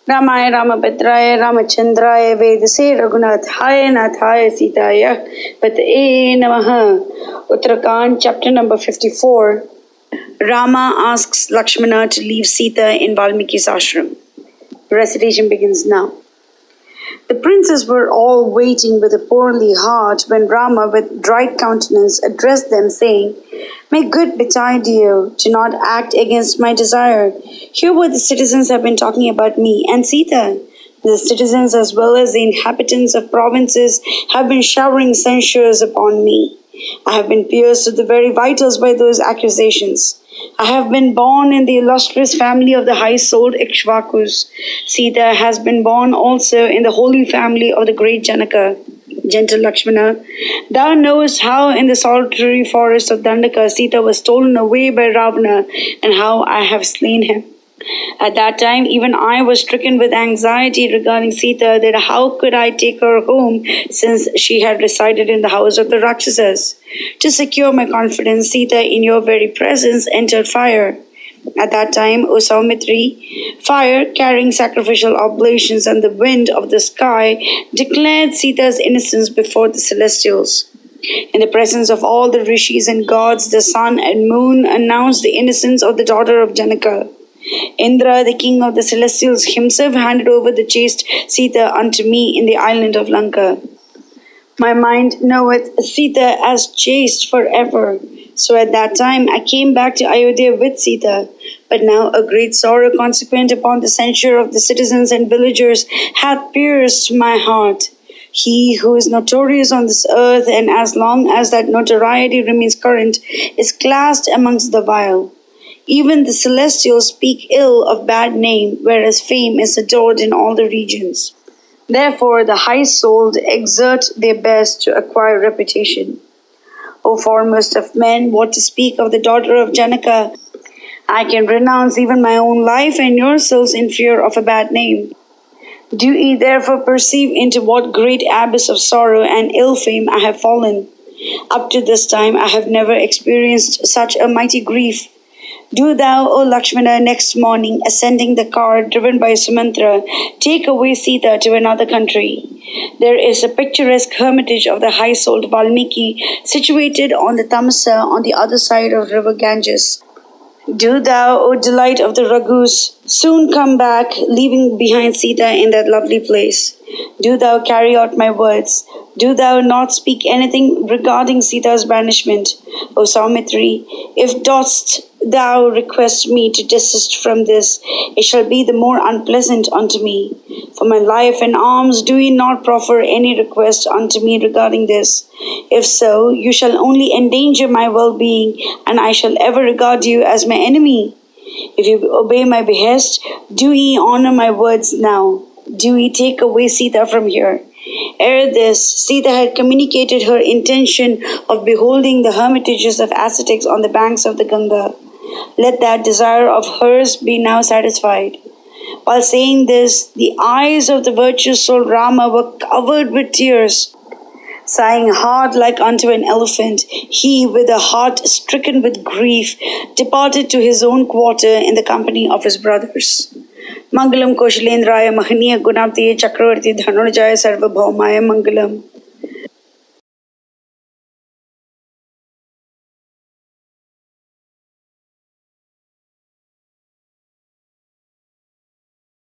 Ramaya Ramabhadraya Ramachandraya Vedase Raghunathaya Nathaya Sitaya Pataye Namaha. Uttarakhand, chapter number 54. Rama asks Lakshmana to leave Sita in Valmiki's ashram. Recitation begins now. The princes were all waiting with a poorly heart when Rama, with dried countenance, addressed them, saying, "May good betide you. Do not act against my desire. Hear what the citizens have been talking about me and Sita. The citizens, as well as the inhabitants of provinces, have been showering censures upon me. I have been pierced to the very vitals by those accusations. I have been born in the illustrious family of the high-souled Ikshvakus. Sita has been born also in the holy family of the great Janaka. Gentle Lakshmana, thou knowest how in the solitary forest of Dandaka Sita was stolen away by Ravana and how I have slain him. At that time, even I was stricken with anxiety regarding Sita, that how could I take her home since she had resided in the house of the Rakshasas. To secure my confidence, Sita, in your very presence, entered fire. At that time, O Saumitri, fire, carrying sacrificial oblations and the wind of the sky, declared Sita's innocence before the celestials. In the presence of all the rishis and gods, the sun and moon announced the innocence of the daughter of Janaka. Indra, the king of the celestials, himself handed over the chaste Sita unto me in the island of Lanka. My mind knoweth Sita as chaste forever. So at that time I came back to Ayodhya with Sita. But now a great sorrow consequent upon the censure of the citizens and villagers hath pierced my heart. He who is notorious on this earth, and as long as that notoriety remains current, is classed amongst the vile. Even the celestials speak ill of bad name, whereas fame is adored in all the regions. Therefore the high-souled exert their best to acquire reputation. O foremost of men, what to speak of the daughter of Janaka? I can renounce even my own life and yourselves in fear of a bad name. Do ye therefore perceive into what great abyss of sorrow and ill fame I have fallen? Up to this time I have never experienced such a mighty grief. Do thou, O Lakshmana, next morning, ascending the car driven by Sumantra, take away Sita to another country. There is a picturesque hermitage of the high-souled Valmiki situated on the Tamasa on the other side of river Ganges. Do thou, O delight of the Raghus, soon come back, leaving behind Sita in that lovely place. Do thou carry out my words. Do thou not speak anything regarding Sita's banishment. O Saumitri, if dost thou request me to desist from this, it shall be the more unpleasant unto me. For my life and arms do ye not proffer any request unto me regarding this. If so, you shall only endanger my well-being, and I shall ever regard you as my enemy. If you obey my behest, do ye honor my words now. Do ye take away Sita from here. Ere this, Sita had communicated her intention of beholding the hermitages of ascetics on the banks of the Ganga. Let that desire of hers be now satisfied. While saying this, the eyes of the virtuous soul Rama were covered with tears. Sighing hard like unto an elephant, he, with a heart stricken with grief, departed to his own quarter in the company of his brothers. Mangalam Koshalendraya Mahaniya Gunaptiye Chakravarti Dhanurjaya Sarvabhaumaya Mangalam.